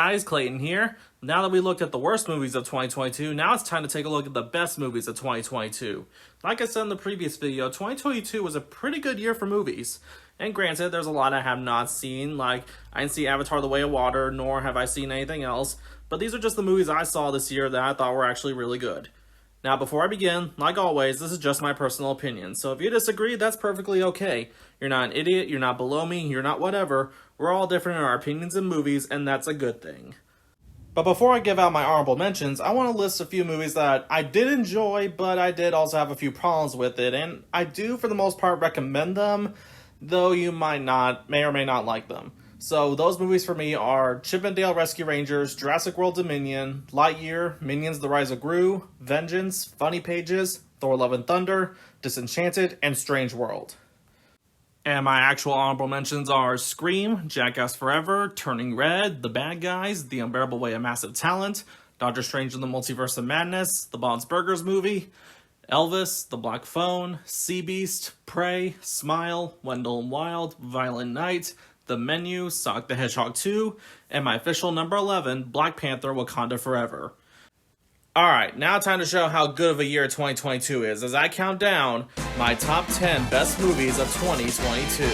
guys, Clayton here. Now that we looked at the worst movies of 2022, now it's time to take a look at the best movies of 2022. Like I said in the previous video, 2022 was a pretty good year for movies. And granted, there's a lot I have not seen, like I didn't see Avatar: The Way of Water, nor have I seen anything else, but these are just the movies I saw this year that I thought were actually really good. Now, before I begin, like always, this is just my personal opinion, so if you disagree, that's perfectly okay. You're not an idiot, you're not below me, you're not whatever. We're all different in our opinions in movies, and that's a good thing. But before I give out my honorable mentions, I want to list a few movies that I did enjoy, but I did also have a few problems with it, and I do, for the most part, recommend them, though you may or may not like them. So those movies for me are Chip 'n Dale Rescue Rangers, Jurassic World Dominion, Lightyear, Minions: The Rise of Gru, Vengeance, Funny Pages, Thor: Love and Thunder, Disenchanted, and Strange World. And my actual honorable mentions are Scream, Jackass Forever, Turning Red, The Bad Guys, The Unbearable Weight of Massive Talent, Doctor Strange in the Multiverse of Madness, The Bob's Burgers Movie, Elvis, The Black Phone, Sea Beast, Prey, Smile, Wendell and Wild, Violent Night, The Menu, Sonic the Hedgehog 2, and my official number 11, Black Panther: Wakanda Forever. Alright, now time to show how good of a year 2022 is as I count down my top 10 best movies of 2022.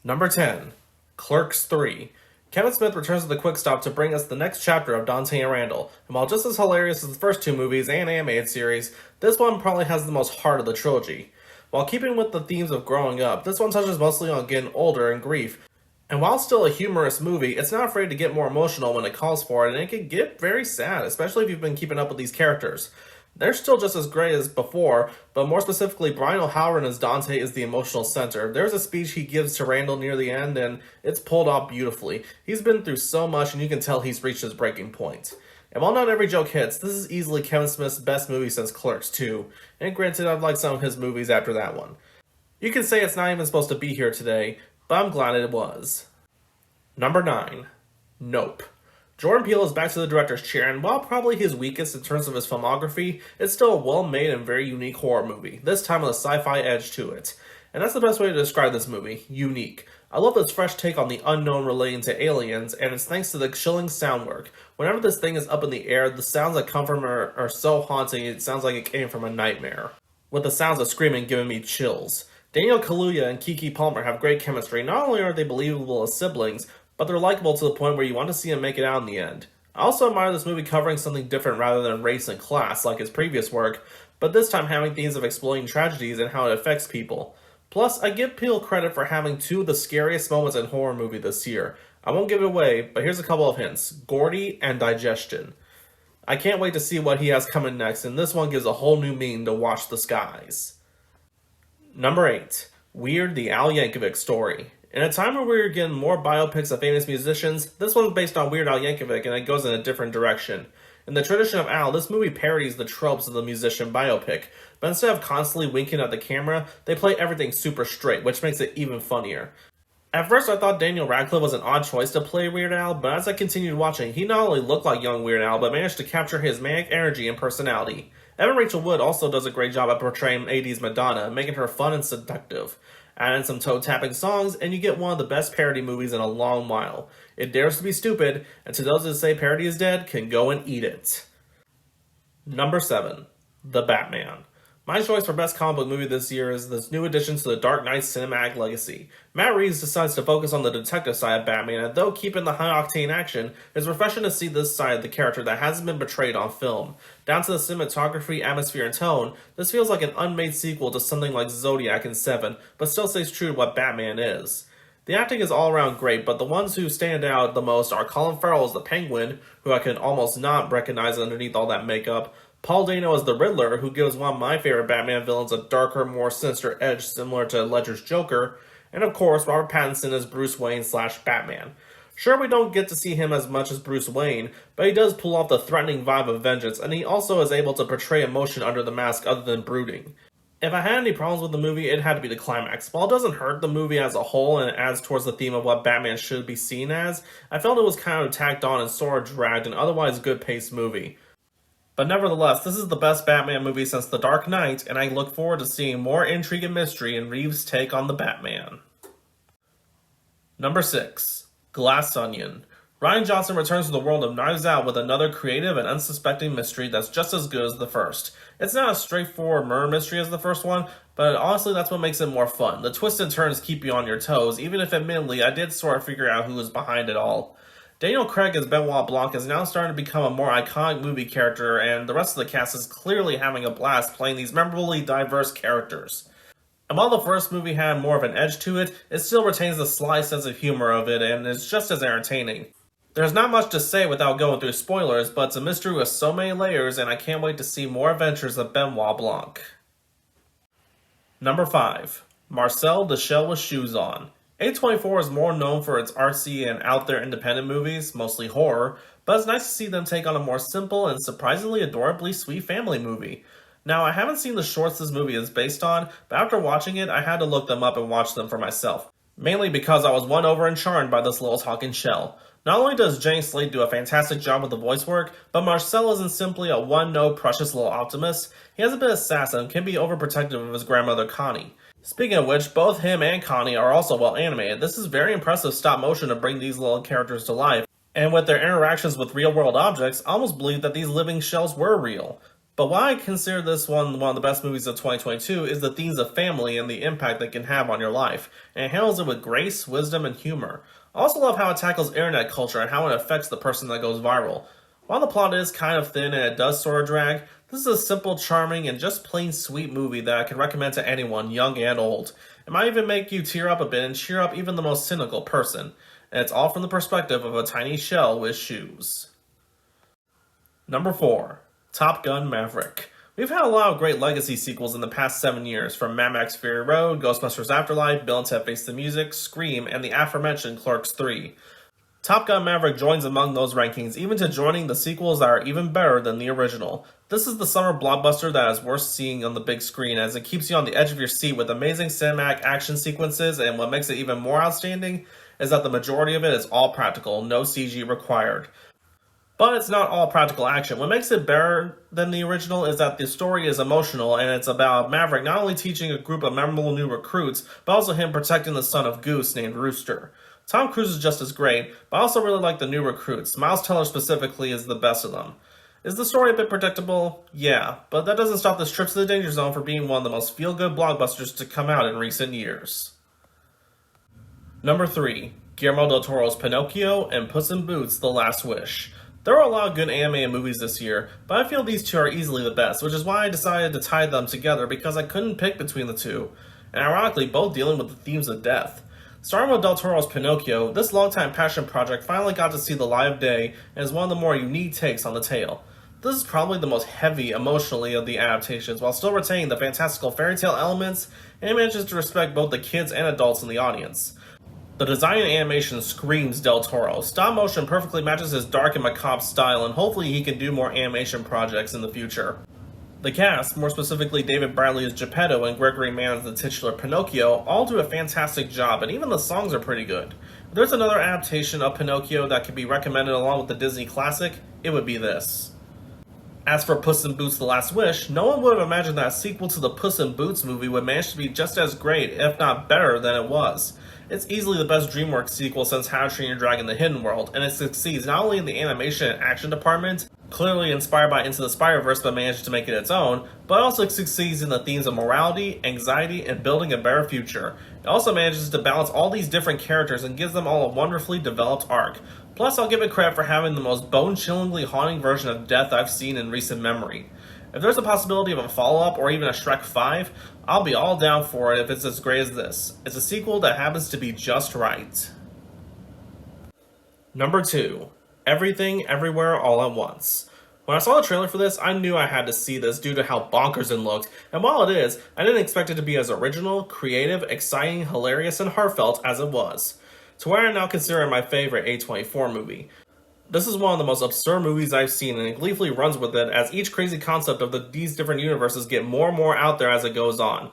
Number 10, Clerks 3. Kevin Smith returns to the Quick Stop to bring us the next chapter of Dante and Randall, and while just as hilarious as the first two movies and animated series, this one probably has the most heart of the trilogy. While keeping with the themes of growing up, this one touches mostly on getting older and grief. And while still a humorous movie, it's not afraid to get more emotional when it calls for it, and it can get very sad, especially if you've been keeping up with these characters. They're still just as great as before, but more specifically, Brian O'Halloran as Dante is the emotional center. There's a speech he gives to Randall near the end, and it's pulled off beautifully. He's been through so much, and you can tell he's reached his breaking point. And while not every joke hits, this is easily Kevin Smith's best movie since Clerks 2, and granted, I've liked some of his movies after that one. You can say it's not even supposed to be here today, but I'm glad it was. Number 9, Nope. Jordan Peele is back to the director's chair, and while probably his weakest in terms of his filmography, it's still a well-made and very unique horror movie, this time with a sci-fi edge to it. And that's the best way to describe this movie, unique. I love this fresh take on the unknown relating to aliens, and it's thanks to the chilling sound work. Whenever this thing is up in the air, the sounds that come from it are so haunting it sounds like it came from a nightmare, with the sounds of screaming giving me chills. Daniel Kaluuya and Keke Palmer have great chemistry. Not only are they believable as siblings, but they're likable to the point where you want to see them make it out in the end. I also admire this movie covering something different rather than race and class like his previous work, but this time having themes of exploiting tragedies and how it affects people. Plus, I give Peele credit for having two of the scariest moments in horror movie this year. I won't give it away, but here's a couple of hints. Gordy and Digestion. I can't wait to see what he has coming next, and this one gives a whole new meaning to Watch the Skies. Number 8, Weird: The Al Yankovic Story. In a time where we're getting more biopics of famous musicians, this one's based on Weird Al Yankovic and it goes in a different direction. In the tradition of Al, this movie parodies the tropes of the musician biopic, but instead of constantly winking at the camera, they play everything super straight, which makes it even funnier. At first I thought Daniel Radcliffe was an odd choice to play Weird Al, but as I continued watching, he not only looked like young Weird Al, but managed to capture his manic energy and personality. Evan Rachel Wood also does a great job at portraying 80s Madonna, making her fun and seductive. Add in some toe-tapping songs, and you get one of the best parody movies in a long while. It dares to be stupid, and to those that say parody is dead, can go and eat it. Number 7, The Batman. My choice for best comic book movie this year is this new addition to the Dark Knight cinematic legacy. Matt Reeves decides to focus on the detective side of Batman, and though keeping the high-octane action, it's refreshing to see this side of the character that hasn't been portrayed on film. Down to the cinematography, atmosphere, and tone, this feels like an unmade sequel to something like Zodiac and Seven, but still stays true to what Batman is. The acting is all around great, but the ones who stand out the most are Colin Farrell as the Penguin, who I can almost not recognize underneath all that makeup, Paul Dano as the Riddler, who gives one of my favorite Batman villains a darker, more sinister edge similar to Ledger's Joker, and of course Robert Pattinson as Bruce Wayne/Batman. Sure, we don't get to see him as much as Bruce Wayne, but he does pull off the threatening vibe of vengeance, and he also is able to portray emotion under the mask other than brooding. If I had any problems with the movie, it had to be the climax. While it doesn't hurt the movie as a whole and it adds towards the theme of what Batman should be seen as, I felt it was kind of tacked on and sort of dragged an otherwise good-paced movie. But nevertheless, this is the best Batman movie since The Dark Knight, and I look forward to seeing more intrigue and mystery in Reeves' take on the Batman. Number 6, Glass Onion. Rian Johnson returns to the world of Knives Out with another creative and unsuspecting mystery that's just as good as the first. It's not a straightforward murder mystery as the first one, but honestly that's what makes it more fun. The twists and turns keep you on your toes, even if admittedly I did sort of figure out who was behind it all. Daniel Craig as Benoit Blanc is now starting to become a more iconic movie character, and the rest of the cast is clearly having a blast playing these memorably diverse characters. And while the first movie had more of an edge to it, it still retains the sly sense of humor of it and is just as entertaining. There's not much to say without going through spoilers, but it's a mystery with so many layers, and I can't wait to see more adventures of Benoit Blanc. Number 5. Marcel the Shell with Shoes On. A24 is more known for its artsy and out there independent movies, mostly horror, but it's nice to see them take on a more simple and surprisingly adorably sweet family movie. Now, I haven't seen the shorts this movie is based on, but after watching it, I had to look them up and watch them for myself. Mainly because I was won over and charmed by this little talking shell. Not only does Jane Slade do a fantastic job with the voice work, but Marcel isn't simply a one-note precious little optimist. He has a bit of sass and can be overprotective of his grandmother Connie. Speaking of which, both him and Connie are also well animated. This is very impressive stop motion to bring these little characters to life, and with their interactions with real-world objects, I almost believe that these living shells were real. But why I consider this one of the best movies of 2022 is the themes of family and the impact they can have on your life, and it handles it with grace, wisdom, and humor. I also love how it tackles internet culture and how it affects the person that goes viral. While the plot is kind of thin and it does sort of drag, this is a simple, charming, and just plain sweet movie that I can recommend to anyone, young and old. It might even make you tear up a bit and cheer up even the most cynical person. And it's all from the perspective of a tiny shell with shoes. Number 4. Top Gun Maverick. We've had a lot of great legacy sequels in the past 7 years, from Mad Max Fury Road, Ghostbusters Afterlife, Bill and Ted Face the Music, Scream, and the aforementioned Clerks 3. Top Gun Maverick joins among those rankings, even to joining the sequels that are even better than the original. This is the summer blockbuster that is worth seeing on the big screen, as it keeps you on the edge of your seat with amazing cinematic action sequences, and what makes it even more outstanding is that the majority of it is all practical, no CG required. But it's not all practical action. What makes it better than the original is that the story is emotional, and it's about Maverick not only teaching a group of memorable new recruits, but also him protecting the son of Goose named Rooster. Tom Cruise is just as great, but I also really like the new recruits. Miles Teller specifically is the best of them. Is the story a bit predictable? Yeah, but that doesn't stop this trip to the danger zone from being one of the most feel-good blockbusters to come out in recent years. Number 3. Guillermo del Toro's Pinocchio and Puss in Boots: The Last Wish. There are a lot of good animated movies this year, but I feel these two are easily the best, which is why I decided to tie them together because I couldn't pick between the two, and ironically both dealing with the themes of death. Starting with Del Toro's Pinocchio, this longtime passion project finally got to see the light of day and is one of the more unique takes on the tale. This is probably the most heavy emotionally of the adaptations, while still retaining the fantastical fairy tale elements, and it manages to respect both the kids and adults in the audience. The design and animation screams Del Toro. Stop motion perfectly matches his dark and macabre style, and hopefully he can do more animation projects in the future. The cast, more specifically David Bradley as Geppetto and Gregory Mann as the titular Pinocchio, all do a fantastic job, and even the songs are pretty good. If there's another adaptation of Pinocchio that could be recommended along with the Disney classic, it would be this. As for Puss in Boots: The Last Wish, no one would have imagined that a sequel to the Puss in Boots movie would manage to be just as great, if not better, than it was. It's easily the best DreamWorks sequel since How to Train Your Dragon: The Hidden World, and it succeeds not only in the animation and action department, clearly inspired by Into the Spider-Verse but managed to make it its own, but also succeeds in the themes of morality, anxiety, and building a better future. It also manages to balance all these different characters and gives them all a wonderfully developed arc. Plus, I'll give it credit for having the most bone-chillingly haunting version of death I've seen in recent memory. If there's a possibility of a follow-up or even a Shrek 5, I'll be all down for it if it's as great as this. It's a sequel that happens to be just right. Number 2. Everything, Everywhere, All at Once. When I saw the trailer for this, I knew I had to see this due to how bonkers it looked, and while it is, I didn't expect it to be as original, creative, exciting, hilarious, and heartfelt as it was. To where I now consider it my favorite A24 movie. This is one of the most absurd movies I've seen, and it gleefully runs with it as each crazy concept of these different universes get more and more out there as it goes on.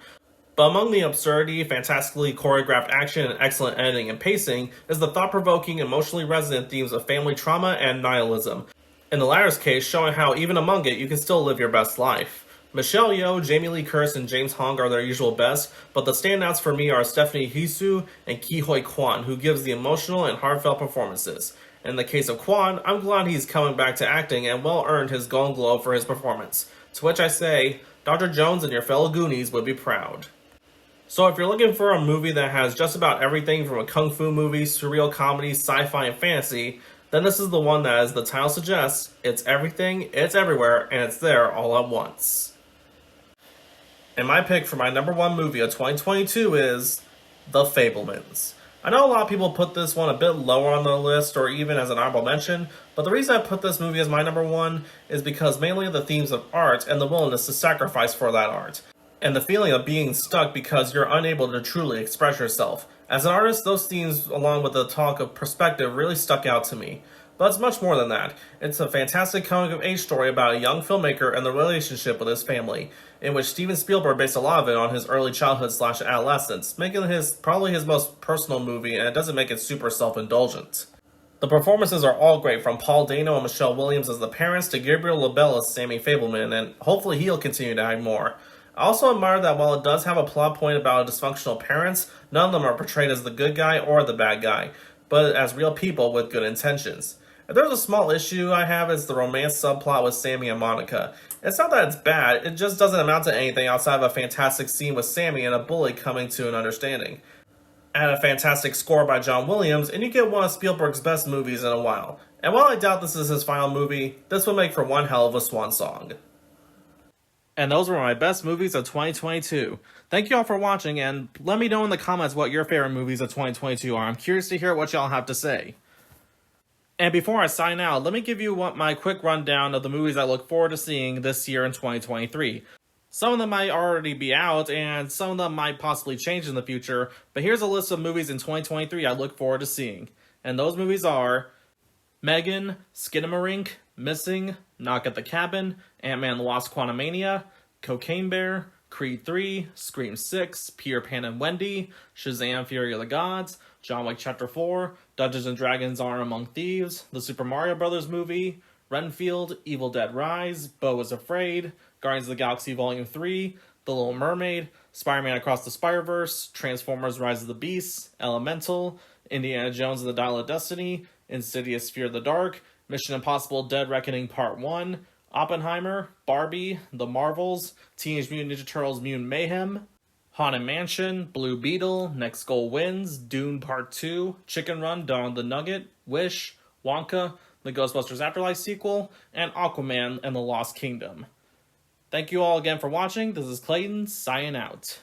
But among the absurdity, fantastically choreographed action, and excellent editing and pacing is the thought-provoking, emotionally resonant themes of family trauma and nihilism. In the latter's case, showing how even among it, you can still live your best life. Michelle Yeoh, Jamie Lee Curtis, and James Hong are their usual best, but the standouts for me are Stephanie Hsu and Ki Hoi Kwan, who gives the emotional and heartfelt performances. In the case of Quan, I'm glad he's coming back to acting and well earned his Golden Globe for his performance. To which I say, Dr. Jones and your fellow Goonies would be proud. So if you're looking for a movie that has just about everything from a kung fu movie, surreal comedy, sci-fi, and fantasy, then this is the one that, as the title suggests, it's everything, it's everywhere, and it's there all at once. And my pick for my number one movie of 2022 is The Fabelmans. I know a lot of people put this one a bit lower on the list or even as an honorable mention, but the reason I put this movie as my number one is because mainly of the themes of art and the willingness to sacrifice for that art, and the feeling of being stuck because you're unable to truly express yourself. As an artist, those themes, along with the talk of perspective, really stuck out to me. But it's much more than that. It's a fantastic coming-of-age story about a young filmmaker and the relationship with his family, in which Steven Spielberg based a lot of it on his early childhood/adolescence, making his probably his most personal movie, and it doesn't make it super self-indulgent. The performances are all great, from Paul Dano and Michelle Williams as the parents to Gabriel LaBelle as Sammy Fabelman, and hopefully he'll continue to act more. I also admire that while it does have a plot point about dysfunctional parents, none of them are portrayed as the good guy or the bad guy, but as real people with good intentions. If there's a small issue I have, is the romance subplot with Sammy and Monica. It's not that it's bad, it just doesn't amount to anything outside of a fantastic scene with Sammy and a bully coming to an understanding. Add a fantastic score by John Williams, and you get one of Spielberg's best movies in a while. And while I doubt this is his final movie, this would make for one hell of a swan song. And those were my best movies of 2022. Thank you all for watching, and let me know in the comments what your favorite movies of 2022 are. I'm curious to hear what y'all have to say. And before I sign out, let me give you my quick rundown of the movies I look forward to seeing this year in 2023. Some of them might already be out, and some of them might possibly change in the future, but here's a list of movies in 2023 I look forward to seeing. And those movies are Megan, Skinamarink, Missing, Knock at the Cabin, Ant-Man and the Wasp: Quantumania, Cocaine Bear, Creed 3, Scream 6, Peter Pan and Wendy, Shazam! Fury of the Gods, John Wick Chapter 4, Dungeons & Dragons: Honor Among Thieves, The Super Mario Bros. Movie, Renfield, Evil Dead Rise, Beau is Afraid, Guardians of the Galaxy Volume 3, The Little Mermaid, Spider-Man Across the Spider-Verse, Transformers: Rise of the Beasts, Elemental, Indiana Jones and the Dial of Destiny, Insidious: Fear the Dark, Mission Impossible: Dead Reckoning Part 1, Oppenheimer, Barbie, The Marvels, Teenage Mutant Ninja Turtles: Mutant Mayhem, Haunted Mansion, Blue Beetle, Next Goal Wins, Dune Part 2, Chicken Run, Dawn of the Nugget, Wish, Wonka, the Ghostbusters Afterlife sequel, and Aquaman and the Lost Kingdom. Thank you all again for watching. This is Clayton, signing out.